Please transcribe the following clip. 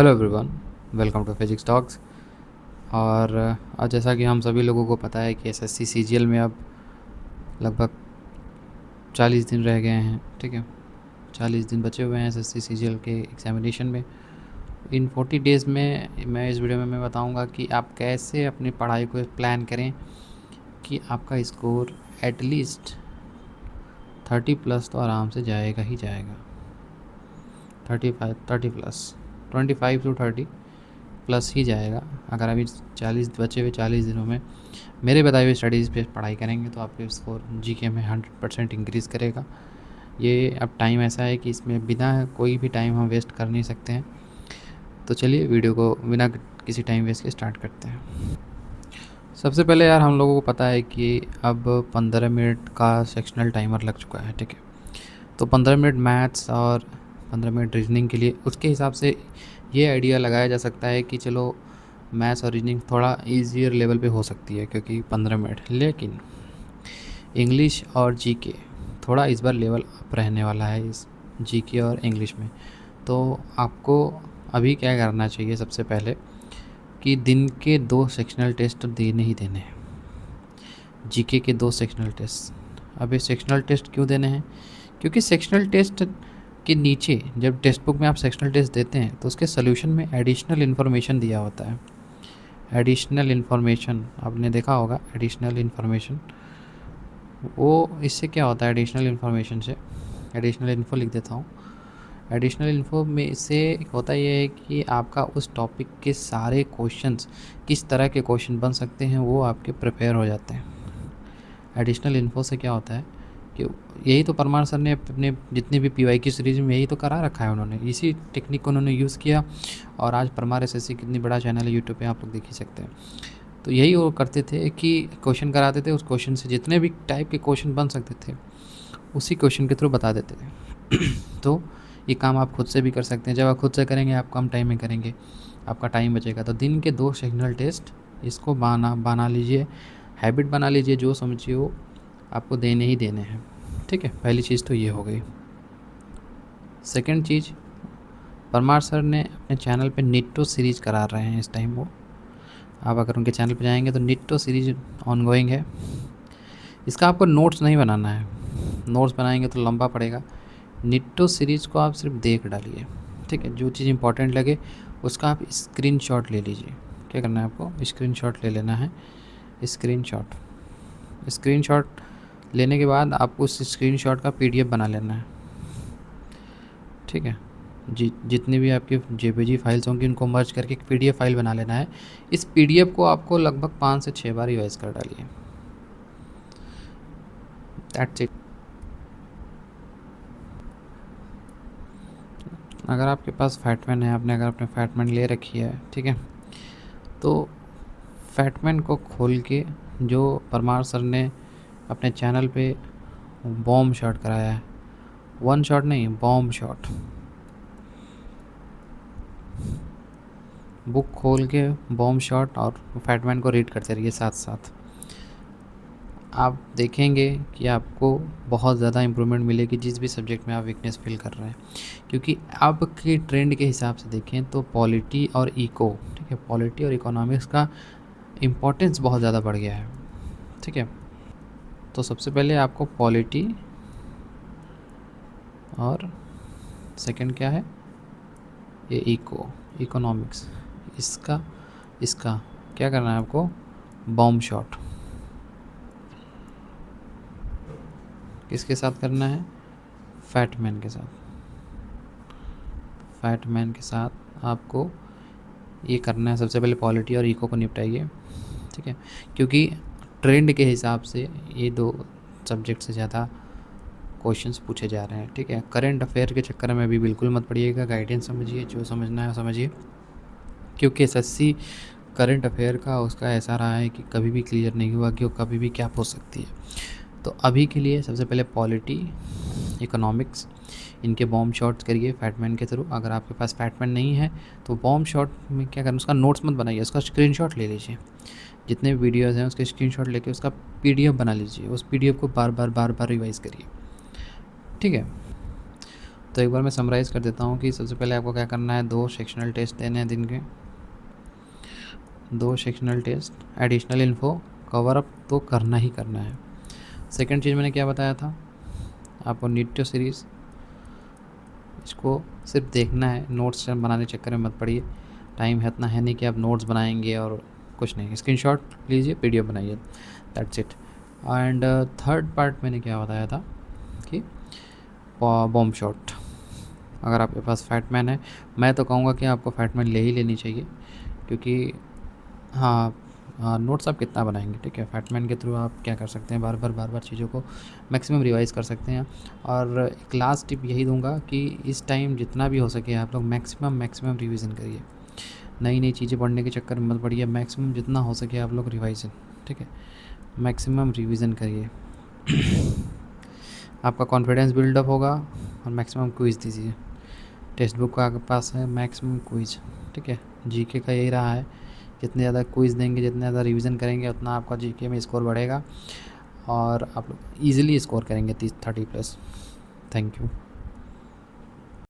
Hello everyone, welcome to physics talks. और आज जैसा कि हम सभी लोगों को पता है कि एसएससी सीजीएल में अब लगभग 40 दिन रह गए हैं। ठीक है, 40 दिन बचे हुए हैं एसएससी सीजीएल के एग्जामिनेशन में। इन 40 डेज़ में मैं इस वीडियो में मैं बताऊंगा कि आप कैसे अपनी पढ़ाई को प्लान करें कि आपका स्कोर एटलीस्ट 30 प्लस तो आराम से जाएगा ही जाएगा। 30 प्लस, 25 टू 30 प्लस ही जाएगा। अगर अभी 40 बचे हुए 40 दिनों में मेरे बताए हुए स्टडीज़ पे पढ़ाई करेंगे तो आपके स्कोर जीके में 100% इंक्रीज़ करेगा। ये अब टाइम ऐसा है कि इसमें बिना कोई भी टाइम हम वेस्ट कर नहीं सकते हैं। तो चलिए वीडियो को बिना किसी टाइम वेस्ट के स्टार्ट करते हैं। सबसे पहले यार हम लोगों को पता है कि अब 15 मिनट का सेक्शनल टाइमर लग चुका है। ठीक है, तो 15 मिनट मैथ्स और 15 मिनट रीजनिंग के लिए उसके हिसाब से ये आइडिया लगाया जा सकता है कि चलो मैथ्स और रीजनिंग थोड़ा ईजियर लेवल पे हो सकती है क्योंकि 15 मिनट, लेकिन इंग्लिश और जीके थोड़ा इस बार लेवल अप रहने वाला है इस जीके और इंग्लिश में। तो आपको अभी क्या करना चाहिए, सबसे पहले कि दिन के 2 सेक्शनल टेस्ट देने ही देने हैं। जीके के 2 सेक्शनल टेस्ट। अब ये सेक्शनल टेस्ट क्यों देने हैं? क्योंकि सेक्शनल टेस्ट के नीचे जब टेक्स्ट बुक में आप सेक्शनल टेस्ट देते हैं तो उसके सोल्यूशन में एडिशनल इन्फॉर्मेशन दिया होता है। एडिशनल इन्फॉर्मेशन आपने देखा होगा। एडिशनल इन्फॉर्मेशन वो इससे क्या होता है? एडिशनल इन्फॉर्मेशन से एडिशनल इन्फो लिख देता हूँ। एडिशनल इन्फो में से होता ये है कि आपका उस टॉपिक के सारे क्वेश्चंस, किस तरह के क्वेश्चन बन सकते हैं, वो आपके प्रिपेयर हो जाते हैं। एडिशनल इन्फो से क्या होता है कि यही तो परमार सर ने अपने जितने भी पीवाई की सीरीज में यही तो करा रखा है उन्होंने, इसी टेक्निक को उन्होंने यूज़ किया। और आज परमार एसएससी कितनी बड़ा चैनल है यूट्यूब पे, आप लोग देख ही सकते हैं। तो यही वो करते थे कि क्वेश्चन कराते थे, उस क्वेश्चन से जितने भी टाइप के क्वेश्चन बन सकते थे उसी क्वेश्चन के थ्रू बता देते थे। तो ये काम आप खुद से भी कर सकते हैं। जब आप खुद से करेंगे आप कम टाइम में करेंगे, आपका टाइम बचेगा। तो दिन के 2 सेक्शनल टेस्ट इसको बना लीजिए, हैबिट बना लीजिए। जो समझिए वो आपको देने ही देने हैं। ठीक है, पहली चीज़ तो ये हो गई। सेकंड चीज़, परमार सर ने अपने चैनल पे निट्टो सीरीज करा रहे हैं इस टाइम। वो आप अगर उनके चैनल पे जाएंगे तो निट्टो सीरीज ऑनगोइंग है। इसका आपको नोट्स नहीं बनाना है, नोट्स बनाएंगे तो लंबा पड़ेगा। निट्टो सीरीज़ को आप सिर्फ देख डालिए। ठीक है, जो चीज़ इंपॉर्टेंट लगे उसका आप स्क्रीनशॉट ले लीजिए। क्या करना है आपको? स्क्रीनशॉट ले लेना है। स्क्रीनशॉट लेने के बाद आपको उस स्क्रीनशॉट का पीडीएफ बना लेना है। ठीक है, जितनी भी आपकी जेपीजी फाइल्स होंगी उनको मर्ज करके एक पीडीएफ फाइल बना लेना है। इस पीडीएफ को आपको लगभग 5 से 6 बार रिवाइज कर डालिए। That's it. अगर आपके पास फैटमैन है, आपने अगर अपने फैटमैन ले रखी है, ठीक है, तो फैटमैन को खोल के जो परमार सर ने अपने चैनल पे बॉम्ब शॉट कराया है, 1 शॉट नहीं, बॉम्ब शॉट, बुक खोल के बॉम्ब शॉट और फैटमैन को रीड करते रहिए साथ साथ। आप देखेंगे कि आपको बहुत ज़्यादा इम्प्रूवमेंट मिलेगी जिस भी सब्जेक्ट में आप वीकनेस फील कर रहे हैं। क्योंकि अब के ट्रेंड के हिसाब से देखें तो पॉलिटी और इको, ठीक है, पॉलिटी और इकोनॉमिक्स का इम्पोर्टेंस बहुत ज़्यादा बढ़ गया है। ठीक है, तो सबसे पहले आपको पॉलिटी और सेकंड क्या है, ये इकोनॉमिक्स, इसका क्या करना है आपको? Bomb shot. किसके साथ करना है? फैटमैन के साथ। फैटमैन के साथ आपको ये करना है। सबसे पहले पॉलिटी और इको को निपटाइए। ठीक है, क्योंकि ट्रेंड के हिसाब से ये 2 सब्जेक्ट से ज़्यादा क्वेश्चंस पूछे जा रहे हैं। ठीक है, करंट अफेयर के चक्कर में भी बिल्कुल मत पड़िएगा। गाइडेंस समझिए, जो समझना है समझिए। क्योंकि एसएससी करंट अफेयर का उसका ऐसा रहा है कि कभी भी क्लियर नहीं हुआ कि वो कभी भी क्या पूछ सकती है। तो अभी के लिए सबसे पहले पॉलिटी, इकोनॉमिक्स, इनके बॉम्ब शॉट्स करिए फैटमैन के थ्रू। अगर आपके पास फैटमैन नहीं है तो बॉम्ब शॉट में क्या करना, उसका नोट्स मत बनाइए, उसका स्क्रीनशॉट ले लीजिए। जितने भी वीडियोज़ हैं उसके स्क्रीनशॉट लेके उसका पीडीएफ बना लीजिए। उस पीडीएफ को बार बार रिवाइज़ करिए। ठीक है, तो एक बार मैं समराइज़ कर देता हूँ कि सबसे पहले आपको क्या करना है, 2 सेक्शनल टेस्ट देने हैं दिन के, 2 sectional test, additional info cover up तो करना ही करना है। सेकंड चीज़ मैंने क्या बताया था आपको, नीट सीरीज़, इसको सिर्फ देखना है, नोट्स बनाने के चक्कर में मत पड़िए। टाइम है इतना है नहीं कि आप नोट्स बनाएंगे और कुछ नहीं, स्क्रीनशॉट लीजिए, पीडीएफ बनाइए, that's it. And third part मैंने क्या बताया था कि बॉम्ब शॉट, अगर आपके पास फैटमैन है, मैं तो कहूँगा कि आपको फैटमैन ले ही लेनी चाहिए, क्योंकि हाँ नोट्स आप कितना बनाएंगे, ठीक है। फैटमैन के थ्रू आप क्या कर सकते हैं, बार बार चीज़ों को मैक्सिमम रिवाइज़ कर सकते हैं। और एक लास्ट टिप यही दूंगा कि इस टाइम जितना भी हो सके आप लोग मैक्सिमम रिवीजन करिए, नई नई चीज़ें पढ़ने के चक्कर में मत पड़िए, मैक्सिमम जितना हो सके आप लोग रिवाइजन, ठीक है, मैक्सिमम रिवीजन करिए। आपका कॉन्फिडेंस बिल्डअप होगा। और मैक्सिमम क्विज़ दीजिए, टेक्स्ट बुक का आपके पास है, मैक्सिमम क्विज़, ठीक है। जीके का यही रहा है, जितने ज़्यादा क्विज़ देंगे, जितने ज़्यादा रिवीजन करेंगे, उतना आपका जीके में स्कोर बढ़ेगा और आप लोग ईज़िली स्कोर करेंगे 30-30 प्लस। Thank you.